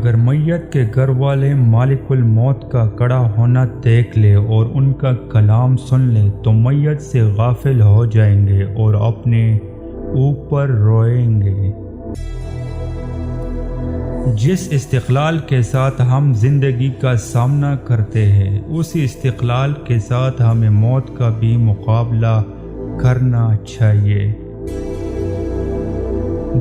اگر میت کے گھر والے مالک الموت کا کڑا ہونا دیکھ لے اور ان کا کلام سن لے تو میت سے غافل ہو جائیں گے اور اپنے اوپر روئیں گے۔ جس استقلال کے ساتھ ہم زندگی کا سامنا کرتے ہیں اسی استقلال کے ساتھ ہمیں موت کا بھی مقابلہ کرنا چاہیے۔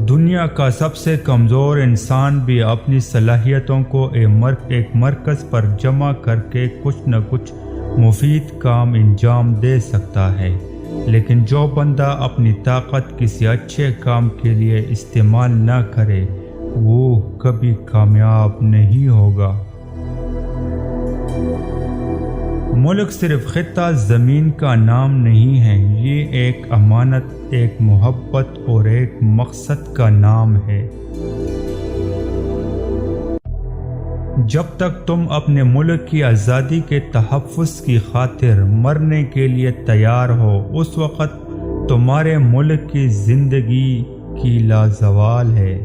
دنیا کا سب سے کمزور انسان بھی اپنی صلاحیتوں کو ایک مرکز پر جمع کر کے کچھ نہ کچھ مفید کام انجام دے سکتا ہے، لیکن جو بندہ اپنی طاقت کسی اچھے کام کے لیے استعمال نہ کرے وہ کبھی کامیاب نہیں ہوگا۔ ملک صرف خطہ زمین کا نام نہیں ہے، یہ ایک امانت، ایک محبت اور ایک مقصد کا نام ہے۔ جب تک تم اپنے ملک کی آزادی کے تحفظ کی خاطر مرنے کے لیے تیار ہو اس وقت تمہارے ملک کی زندگی کی لازوال ہے۔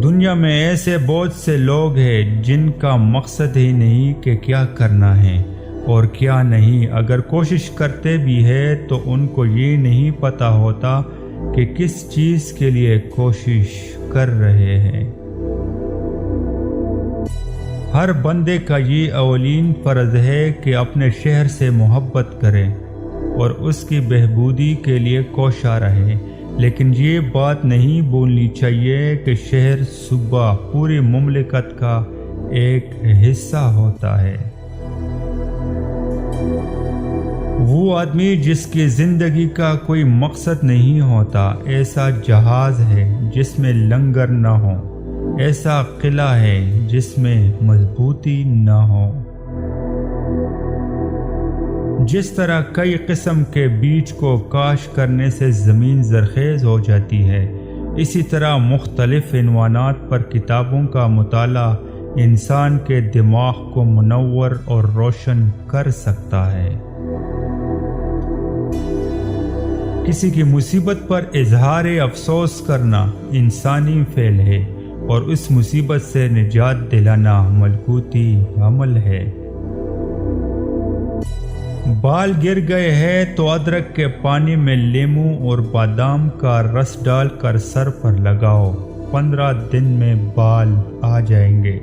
دنیا میں ایسے بہت سے لوگ ہیں جن کا مقصد ہی نہیں کہ کیا کرنا ہے اور کیا نہیں، اگر کوشش کرتے بھی ہے تو ان کو یہ نہیں پتہ ہوتا کہ کس چیز کے لیے کوشش کر رہے ہیں۔ ہر بندے کا یہ اولین فرض ہے کہ اپنے شہر سے محبت کرے اور اس کی بہبودی کے لیے کوشاں رہے، لیکن یہ بات نہیں بھولنی چاہیے کہ شہر صوبہ پوری مملکت کا ایک حصہ ہوتا ہے۔ وہ آدمی جس کی زندگی کا کوئی مقصد نہیں ہوتا ایسا جہاز ہے جس میں لنگر نہ ہو، ایسا قلعہ ہے جس میں مضبوطی نہ ہو۔ جس طرح کئی قسم کے بیج کو کاشت کرنے سے زمین زرخیز ہو جاتی ہے، اسی طرح مختلف عنوانات پر کتابوں کا مطالعہ انسان کے دماغ کو منور اور روشن کر سکتا ہے۔ کسی کی مصیبت پر اظہار افسوس کرنا انسانی فعل ہے اور اس مصیبت سے نجات دلانا ملکوتی عمل ہے۔ بال گر گئے ہیں تو ادرک کے پانی میں لیموں اور بادام کا رس ڈال کر سر پر لگاؤ، 15 دن میں بال آ جائیں گے۔